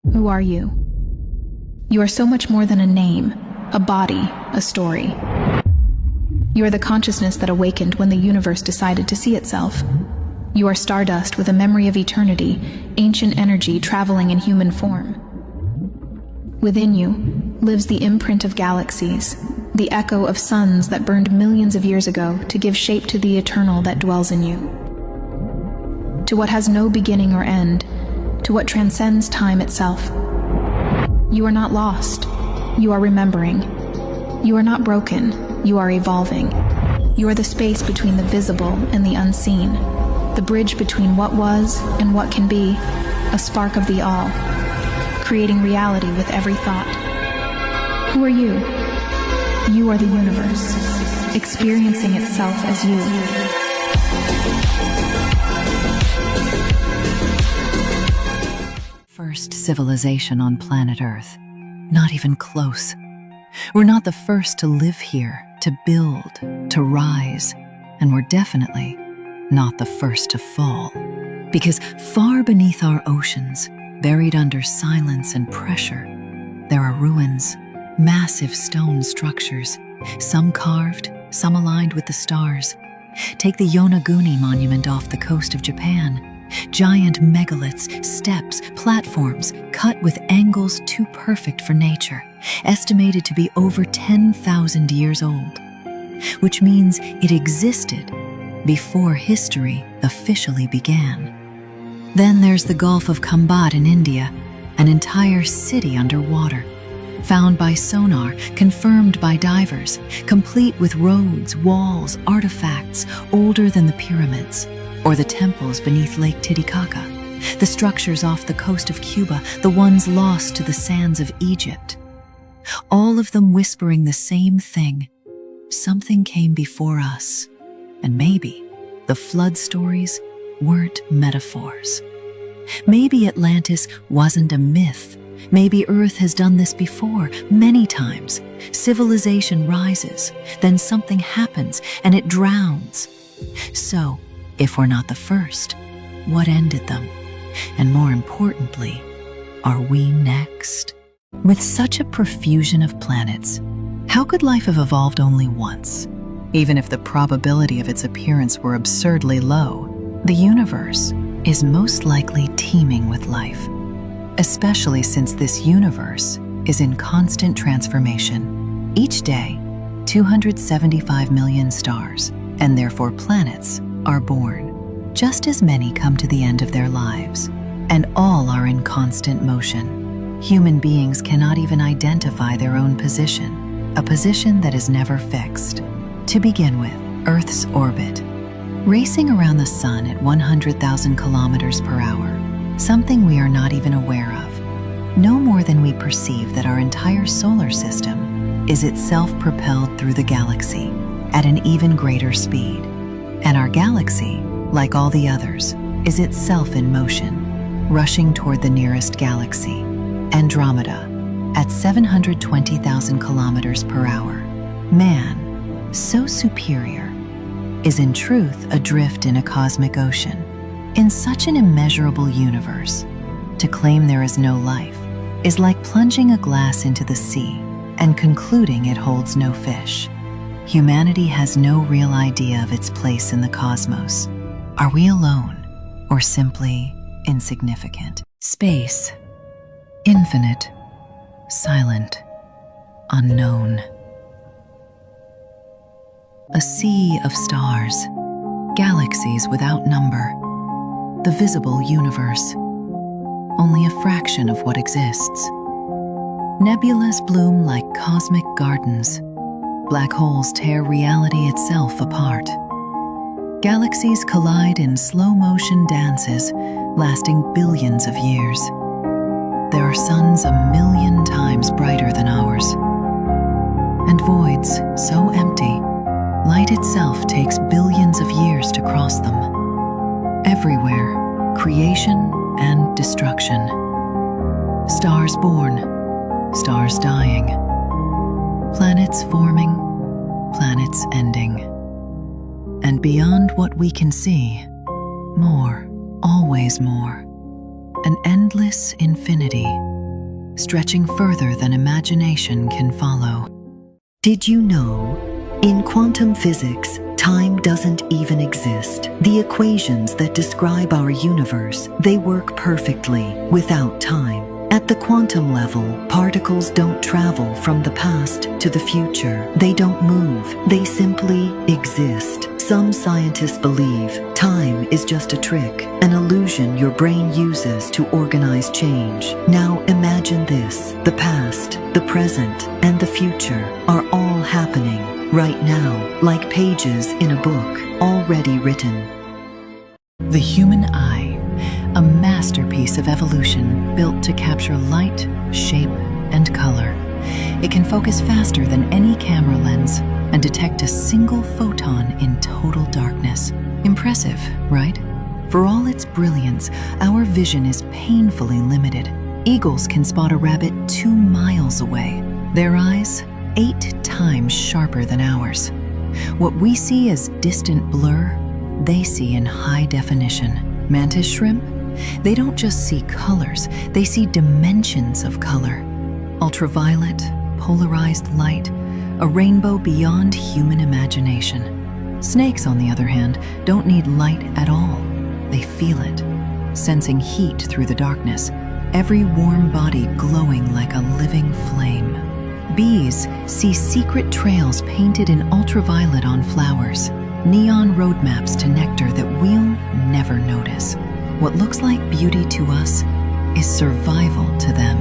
Who are you? You are so much more than a name, a body, a story. You are the consciousness that awakened when the universe decided to see itself. You are stardust with a memory of eternity, ancient energy traveling in human form. Within you lives the imprint of galaxies, the echo of suns that burned millions of years ago to give shape to the eternal that dwells in you. To what has no beginning or end, to what transcends time itself. You are not lost. You are remembering. You are not broken. You are evolving. You are the space between the visible and the unseen, the bridge between what was and what can be, a spark of the all, creating reality with every thought. Who are you? You are the universe, experiencing itself as you. First civilization on planet Earth. Not even close. We're not the first to live here, to build, to rise, and we're definitely not the first to fall. Because far beneath our oceans, buried under silence and pressure, there are ruins, massive stone structures, some carved, some aligned with the stars. Take the Yonaguni monument off the coast of Japan. Giant megaliths, steps, platforms, cut with angles too perfect for nature, estimated to be over 10,000 years old, which means it existed before history officially began. Then there's the Gulf of Khambat in India, an entire city underwater, found by sonar, confirmed by divers, complete with roads, walls, artifacts older than the pyramids, or the temples beneath Lake Titicaca, the structures off the coast of Cuba, the ones lost to the sands of Egypt. All of them whispering the same thing. Something came before us, and maybe the flood stories weren't metaphors. Maybe Atlantis wasn't a myth. Maybe Earth has done this before, many times. Civilization rises, then something happens, and it drowns. So, if we're not the first, what ended them? And more importantly, are we next? With such a profusion of planets, how could life have evolved only once? Even if the probability of its appearance were absurdly low, the universe is most likely teeming with life, especially since this universe is in constant transformation. Each day, 275 million stars, and therefore planets, are born. Just as many come to the end of their lives, and all are in constant motion. Human beings cannot even identify their own position, a position that is never fixed. To begin with, Earth's orbit. Racing around the sun at 100,000 kilometers per hour, something we are not even aware of. No more than we perceive that our entire solar system is itself propelled through the galaxy at an even greater speed. And our galaxy, like all the others, is itself in motion, rushing toward the nearest galaxy, Andromeda, at 720,000 kilometers per hour. Man, so superior, is in truth adrift in a cosmic ocean. In such an immeasurable universe, to claim there is no life is like plunging a glass into the sea and concluding it holds no fish. Humanity has no real idea of its place in the cosmos. Are we alone, or simply insignificant? Space. Infinite. Silent. Unknown. A sea of stars. Galaxies without number. The visible universe. Only a fraction of what exists. Nebulas bloom like cosmic gardens. Black holes tear reality itself apart. Galaxies collide in slow-motion dances lasting billions of years. There are suns 1,000,000 times brighter than ours. And voids so empty, light itself takes billions of years to cross them. Everywhere, creation and destruction. Stars born, stars dying. Planets forming, planets ending. And beyond what we can see, more, always more. An endless infinity. stretching further than imagination can follow. Did you know? In quantum physics, time doesn't even exist. The equations that describe our universe, they work perfectly without time. At the quantum level, particles don't travel from the past to the future. They don't move. They simply exist. Some scientists believe time is just a trick, an illusion your brain uses to organize change. Now imagine this. The past, the present, and the future are all happening right now, like pages in a book already written. The human eye, a masterpiece of evolution built to capture light, shape, and color. It can focus faster than any camera lens and detect a single photon in total darkness. Impressive, right? For all its brilliance, our vision is painfully limited. Eagles can spot a rabbit 2 miles away. Their eyes, 8 times sharper than ours. What we see as distant blur, they see in high definition. Mantis shrimp? They don't just see colors, they see dimensions of color. Ultraviolet, polarized light, a rainbow beyond human imagination. Snakes, on the other hand, don't need light at all. They feel it, sensing heat through the darkness, every warm body glowing like a living flame. Bees see secret trails painted in ultraviolet on flowers, neon roadmaps to nectar that we'll never notice. What looks like beauty to us is survival to them.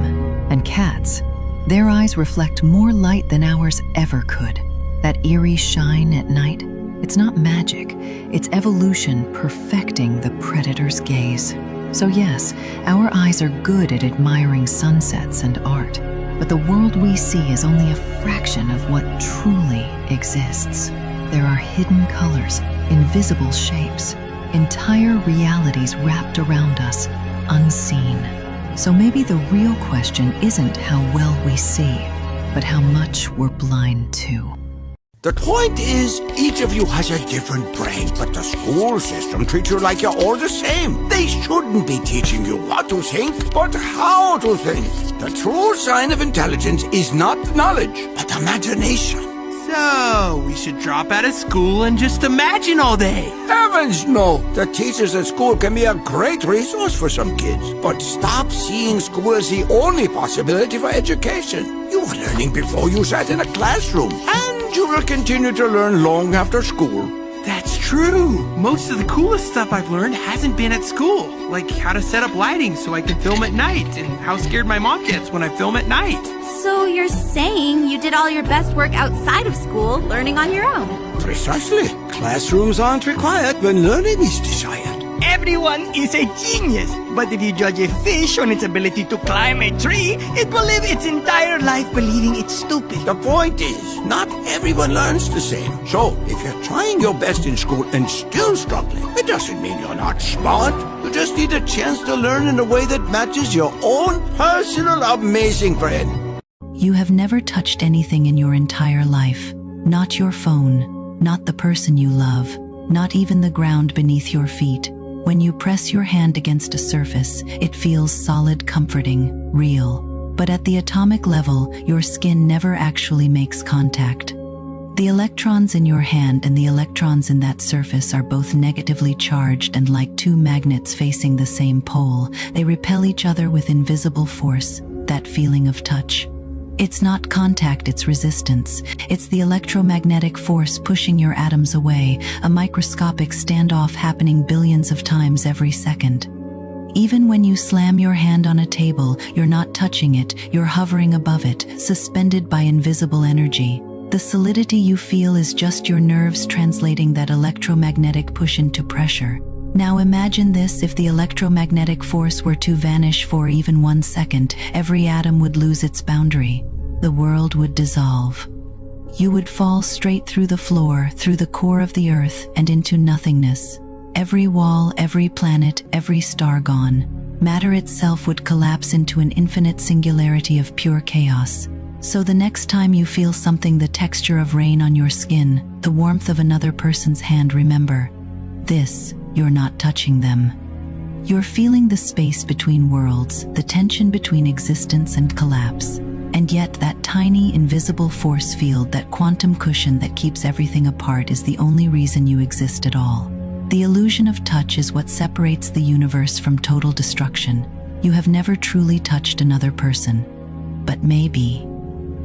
And cats, their eyes reflect more light than ours ever could. That eerie shine at night, it's not magic, it's evolution perfecting the predator's gaze. So yes, our eyes are good at admiring sunsets and art, but the world we see is only a fraction of what truly exists. There are hidden colors, invisible shapes, entire realities wrapped around us, unseen. So maybe the real question isn't how well we see, but how much we're blind to. The point is, each of you has a different brain, but the school system treats you like you're all the same. They shouldn't be teaching you what to think, but how to think. The true sign of intelligence is not knowledge, but imagination. So, we should drop out of school and just imagine all day. Heavens no! The teachers at school can be a great resource for some kids, but stop seeing school as the only possibility for education. You were learning before you sat in a classroom, and you will continue to learn long after school. That's true. Most of the coolest stuff I've learned hasn't been at school, like how to set up lighting so I can film at night, and how scared my mom gets when I film at night. So you're saying you did all your best work outside of school, learning on your own? Precisely. Classrooms aren't required when learning is desired. Everyone is a genius, but if you judge a fish on its ability to climb a tree, it will live its entire life believing it's stupid. The point is, not everyone learns the same. So, if you're trying your best in school and still struggling, it doesn't mean you're not smart. You just need a chance to learn in a way that matches your own personal amazing brain. You have never touched anything in your entire life. Not your phone, not the person you love, not even the ground beneath your feet. When you press your hand against a surface, it feels solid, comforting, real. But at the atomic level, your skin never actually makes contact. The electrons in your hand and the electrons in that surface are both negatively charged, and like two magnets facing the same pole, they repel each other with invisible force, that feeling of touch. It's not contact, it's resistance. It's the electromagnetic force pushing your atoms away, a microscopic standoff happening billions of times every second. Even when you slam your hand on a table, you're not touching it, you're hovering above it, suspended by invisible energy. The solidity you feel is just your nerves translating that electromagnetic push into pressure. Now imagine this: if the electromagnetic force were to vanish for even 1 second, every atom would lose its boundary. The world would dissolve. You would fall straight through the floor, through the core of the earth, and into nothingness. Every wall, every planet, every star gone. Matter itself would collapse into an infinite singularity of pure chaos. So the next time you feel something, the texture of rain on your skin, the warmth of another person's hand, remember, this, you're not touching them. You're feeling the space between worlds, the tension between existence and collapse, and yet that tiny, invisible force field, that quantum cushion that keeps everything apart, is the only reason you exist at all. The illusion of touch is what separates the universe from total destruction. You have never truly touched another person, but maybe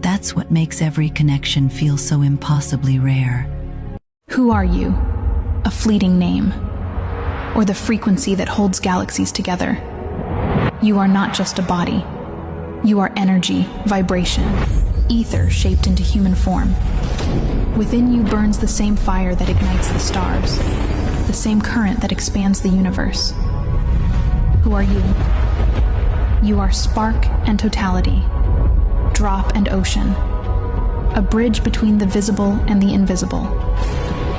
that's what makes every connection feel so impossibly rare. Who are you? A fleeting name, or the frequency that holds galaxies together? You are not just a body. You are energy, vibration, ether shaped into human form. Within you burns the same fire that ignites the stars, the same current that expands the universe. Who are you? You are spark and totality, drop and ocean, a bridge between the visible and the invisible.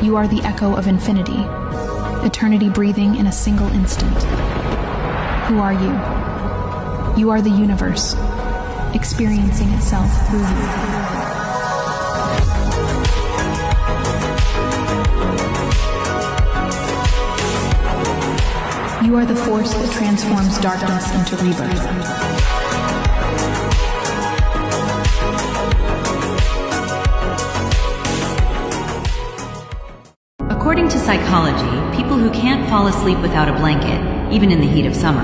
You are the echo of infinity, eternity breathing in a single instant. Who are you? You are the universe, experiencing itself through you. You are the force that transforms darkness into rebirth. According to psychology, people who can't fall asleep without a blanket, even in the heat of summer,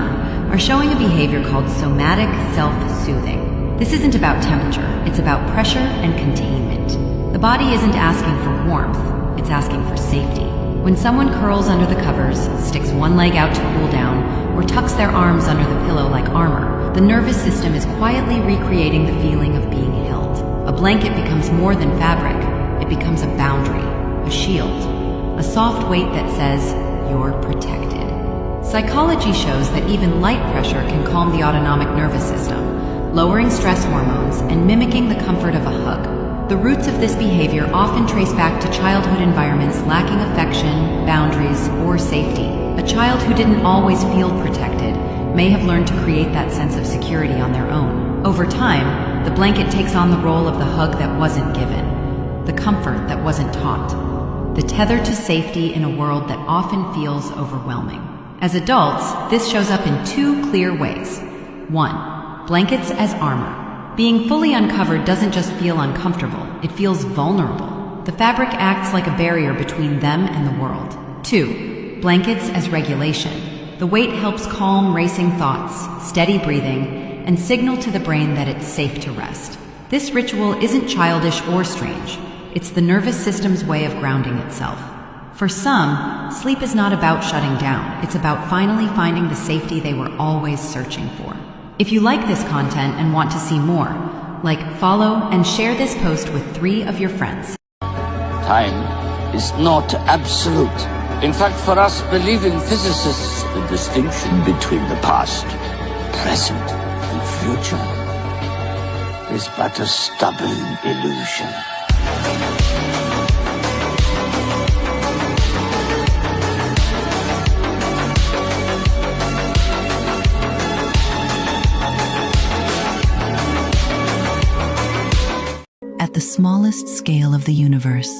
are showing a behavior called somatic self-soothing. This isn't about temperature, it's about pressure and containment. The body isn't asking for warmth, it's asking for safety. When someone curls under the covers, sticks one leg out to cool down, or tucks their arms under the pillow like armor, the nervous system is quietly recreating the feeling of being held. A blanket becomes more than fabric, it becomes a boundary, a shield. A soft weight that says, you're protected. Psychology shows that even light pressure can calm the autonomic nervous system, lowering stress hormones and mimicking the comfort of a hug. The roots of this behavior often trace back to childhood environments lacking affection, boundaries, or safety. A child who didn't always feel protected may have learned to create that sense of security on their own. Over time, the blanket takes on the role of the hug that wasn't given, the comfort that wasn't taught, the tether to safety in a world that often feels overwhelming. As adults, this shows up in two clear ways. 1. Blankets as armor. Being fully uncovered doesn't just feel uncomfortable, it feels vulnerable. The fabric acts like a barrier between them and the world. 2. Blankets as regulation. The weight helps calm racing thoughts, steady breathing, and signal to the brain that it's safe to rest. This ritual isn't childish or strange. It's the nervous system's way of grounding itself. For some, sleep is not about shutting down. It's about finally finding the safety they were always searching for. If you like this content and want to see more, follow, and share this post with 3 of your friends. Time is not absolute. In fact, for us believing physicists, the distinction between the past, present, and future is but a stubborn illusion. At the smallest scale of the universe,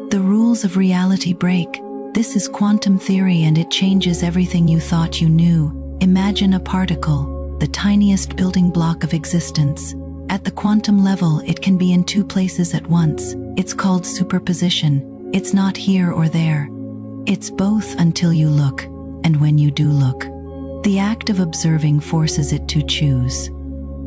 the rules of reality break. This is quantum theory, and it changes everything you thought you knew. Imagine a particle, the tiniest building block of existence. At the quantum level, it can be in 2 places at once. It's called superposition. It's not here or there. It's both until you look, and when you do look, the act of observing forces it to choose.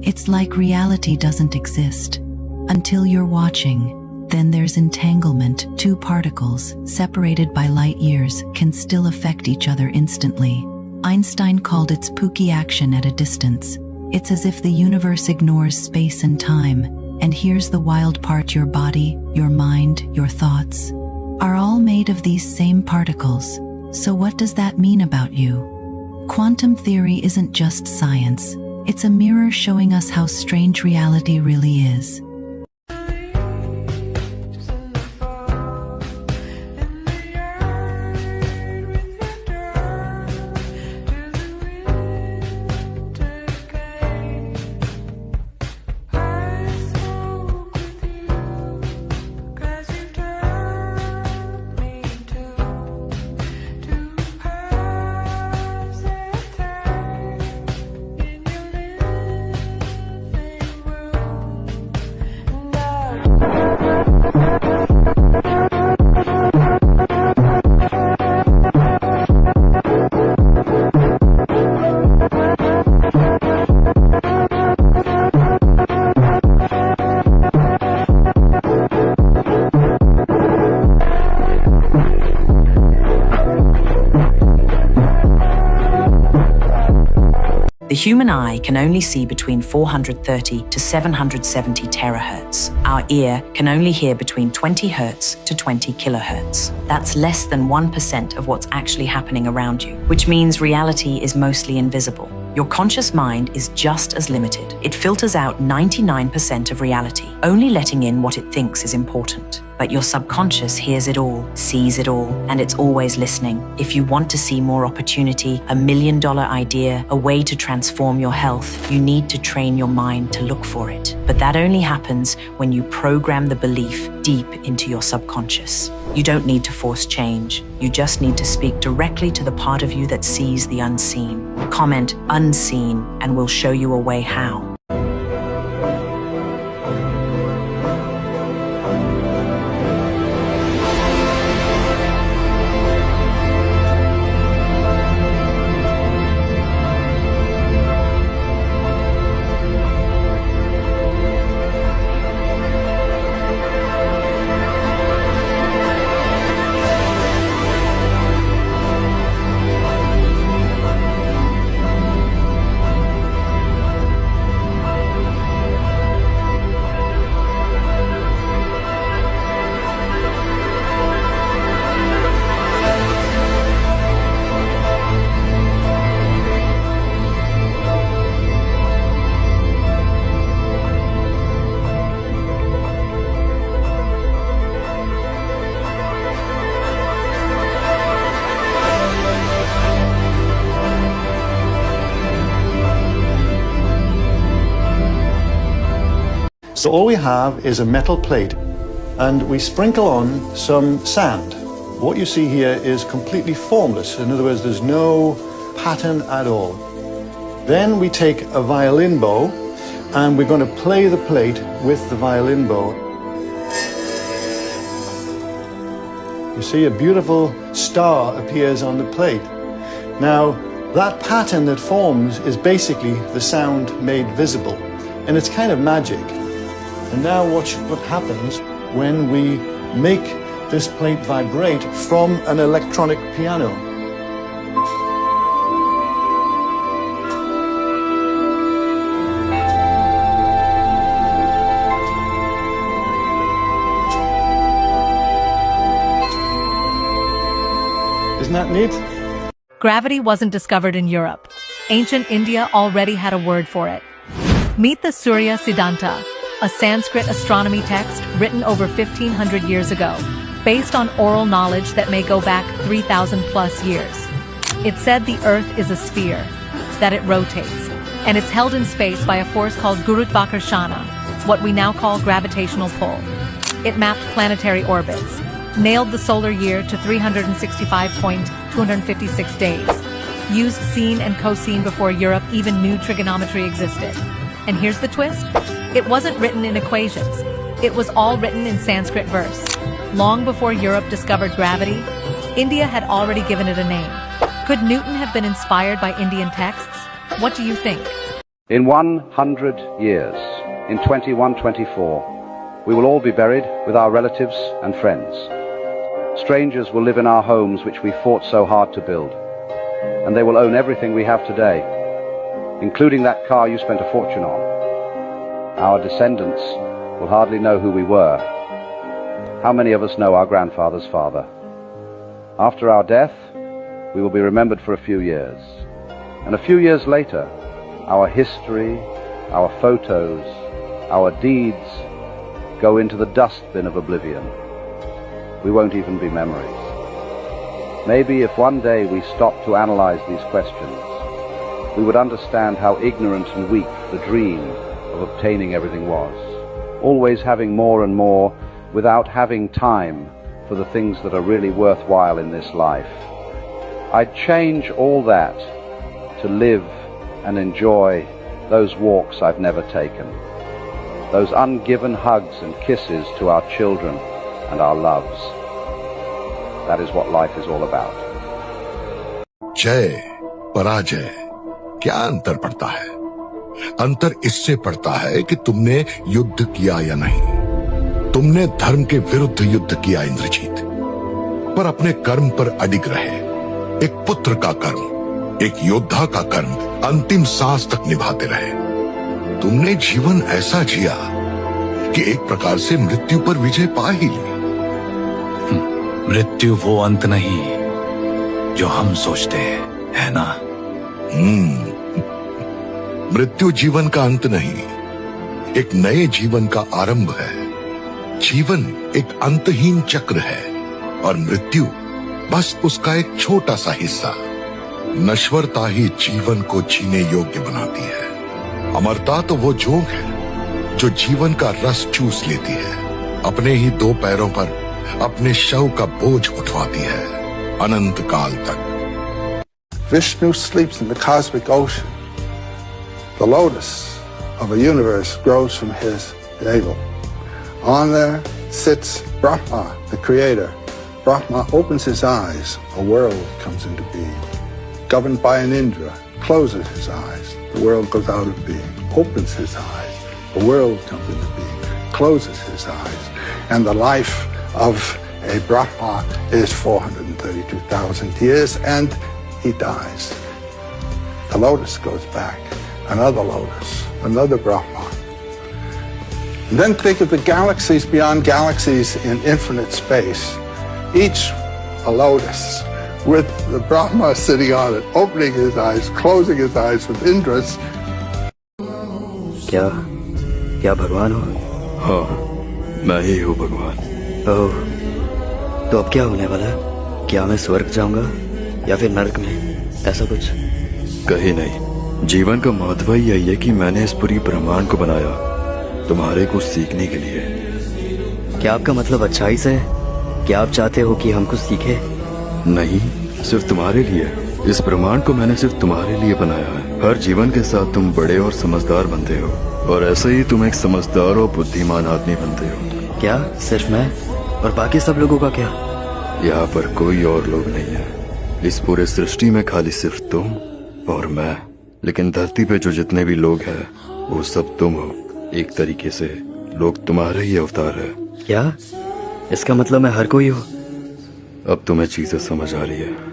It's like reality doesn't exist until you're watching. Then there's entanglement. 2 particles, separated by light years, can still affect each other instantly. Einstein called it spooky action at a distance. It's as if the universe ignores space and time. And here's the wild part: your body, your mind, your thoughts are all made of these same particles. So what does that mean about you? Quantum theory isn't just science. It's a mirror showing us how strange reality really is. The human eye can only see between 430 to 770 terahertz. Our ear can only hear between 20 hertz to 20 kilohertz. That's less than 1% of what's actually happening around you, which means reality is mostly invisible. Your conscious mind is just as limited. It filters out 99% of reality, only letting in what it thinks is important. But your subconscious hears it all, sees it all, and it's always listening. If you want to see more opportunity, $1 million idea, a way to transform your health, you need to train your mind to look for it. But that only happens when you program the belief deep into your subconscious. You don't need to force change. You just need to speak directly to the part of you that sees the unseen. Comment unseen, and we'll show you a way how. So all we have is a metal plate, and we sprinkle on some sand. What you see here is completely formless. In other words, there's no pattern at all. Then we take a violin bow, and we're going to play the plate with the violin bow. You see a beautiful star appears on the plate. Now, that pattern that forms is basically the sound made visible, and it's kind of magic. And now watch what happens when we make this plate vibrate from an electronic piano. Isn't that neat? Gravity wasn't discovered in Europe. Ancient India already had a word for it. Meet the Surya Siddhanta, a Sanskrit astronomy text written over 1,500 years ago, based on oral knowledge that may go back 3,000 plus years. It said the Earth is a sphere, that it rotates, and it's held in space by a force called Gurutvakarshana, what we now call gravitational pull. It mapped planetary orbits, nailed the solar year to 365.256 days, used sine and cosine before Europe even knew trigonometry existed. And here's the twist. It wasn't written in equations. It was all written in Sanskrit verse. Long before Europe discovered gravity, India had already given it a name. Could Newton have been inspired by Indian texts? What do you think? In 100 years, in 2124, we will all be buried with our relatives and friends. Strangers will live in our homes which we fought so hard to build, and they will own everything we have today, including that car you spent a fortune on. Our descendants will hardly know who we were. How many of us know our grandfather's father? After our death, we will be remembered for a few years. And a few years later, our history, our photos, our deeds go into the dustbin of oblivion. We won't even be memories. Maybe if one day we stopped to analyze these questions, we would understand how ignorant and weak the dream of obtaining everything was, always having more and more without having time for the things that are really worthwhile in this life. I'd change all that to live and enjoy those walks I've never taken, those ungiven hugs and kisses to our children and our loves. That is what life is all about. जय पराजय क्या अंतर पड़ता है? अंतर इससे पड़ता है कि तुमने युद्ध किया या नहीं। तुमने धर्म के विरुद्ध युद्ध किया इंद्रजीत, पर अपने कर्म पर अडिग रहे। एक पुत्र का कर्म, एक योद्धा का कर्म अंतिम सांस तक निभाते रहे। तुमने जीवन ऐसा जिया कि एक प्रकार से मृत्यु पर विजय पा ही ली। मृत्यु वो अंत नहीं जो हम सोचते हैं, है ना? मृत्यु जीवन का अंत नहीं, एक नए जीवन का आरंभ है। जीवन एक अंतहीन चक्र है और मृत्यु बस उसका एक छोटा सा हिस्सा। नश्वरता ही जीवन को जीने योग्य बनाती है। अमरता तो वो जोंक है जो जीवन का रस चूस लेती है, अपने ही दो पैरों पर अपने शव का बोझ उठवाती है अनंत काल तक। Vishnu sleeps in the cosmic ocean. The lotus of a universe grows from his navel. On there sits Brahma, the creator. Brahma opens his eyes, a world comes into being. Governed by an Indra, closes his eyes, the world goes out of being. Opens his eyes, a world comes into being. Closes his eyes, and the life of a Brahma is 432,000 years, and he dies. The lotus goes back, another lotus, another Brahma. And then think of the galaxies beyond galaxies in infinite space. Each a lotus, with the Brahma sitting on it, opening his eyes, closing his eyes with Indras. क्या भगवान हो? हाँ, मैं ही हूँ भगवान। ओह, तो अब क्या होने वाला है? क्या मैं स्वर्ग जाऊंगा या फिर नरक में, ऐसा कुछ? कहीं नहीं। जीवन का महत्व ही यही है कि मैंने इस पूरी ब्रह्मांड को बनाया तुम्हारे कुछ सीखने के लिए। क्या आपका मतलब अच्छाई से है? क्या आप चाहते हो कि हम कुछ सीखे? नहीं, सिर्फ तुम्हारे लिए। इस ब्रह्मांड को मैंने सिर्फ तुम्हारे लिए बनाया है। हर जीवन के साथ तुम बड़े और समझदार बनते हो, और ऐसे ही तुम एक समझदार और बुद्धिमान आदमी बनते हो। क्या सिर्फ मैं? और बाकी सब लोगों का क्या? यहाँ पर कोई और लोग नहीं है। इस पूरे सृष्टि में खाली सिर्फ तुम और मैं। लेकिन धरती पे जो जितने भी लोग हैं वो सब तुम हो। एक तरीके से लोग तुम्हारे ही अवतार है। क्या इसका मतलब मैं हर कोई हूँ? अब तुम्हें चीजें समझ आ रही है।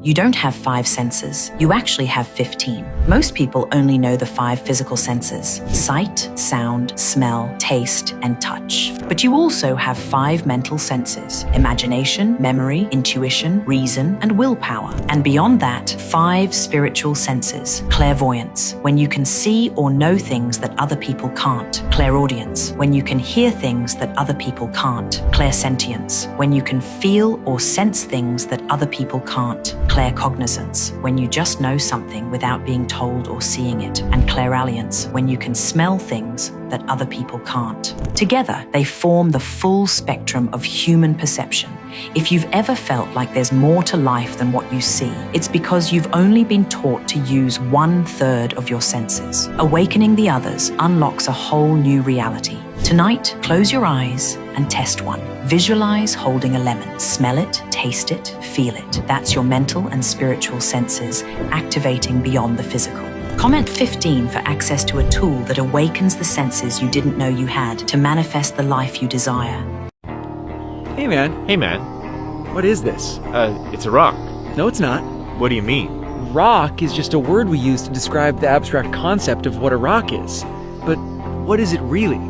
You don't have 5 senses. You actually have 15. Most people only know the 5 physical senses: sight, sound, smell, taste, and touch. But you also have 5 mental senses: imagination, memory, intuition, reason, and willpower. And beyond that, 5 spiritual senses: clairvoyance, when you can see or know things that other people can't; clairaudience, when you can hear things that other people can't; clairsentience, when you can feel or sense things that other people can't; claircognizance, when you just know something without being told or seeing it; and clairalliance, when you can smell things that other people can't. Together, they form the full spectrum of human perception. If you've ever felt like there's more to life than what you see, it's because you've only been taught to use 1/3 of your senses. Awakening the others unlocks a whole new reality. Tonight, close your eyes and test one. Visualize holding a lemon. Smell it, taste it, feel it. That's your mental and spiritual senses activating beyond the physical. Comment 15 for access to a tool that awakens the senses you didn't know you had to manifest the life you desire. Hey man. Hey man. What is this? It's a rock. No, it's not. What do you mean? Rock is just a word we use to describe the abstract concept of what a rock is. But what is it really?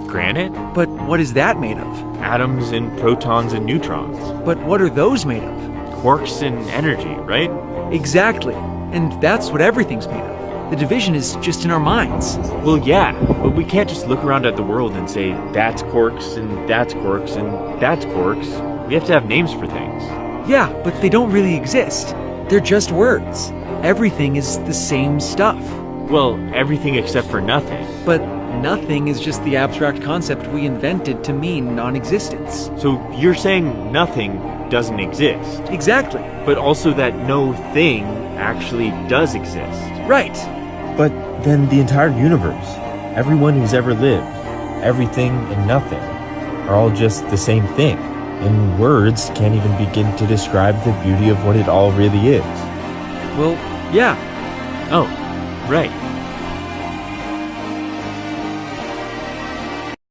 Granite? But what is that made of? Atoms and protons and neutrons. But what are those made of? Quarks and energy, right? Exactly. And that's what everything's made of. The division is just in our minds. Well, yeah, but we can't just look around at the world and say, that's quarks and that's quarks and that's quarks. We have to have names for things. Yeah, but they don't really exist. They're just words. Everything is the same stuff. Well, everything except for nothing. But nothing is just the abstract concept we invented to mean non-existence. So you're saying nothing doesn't exist? Exactly. But also that no thing actually does exist. Right. But then the entire universe, everyone who's ever lived, everything and nothing, are all just the same thing. And words can't even begin to describe the beauty of what it all really is. Well, yeah. Oh, right.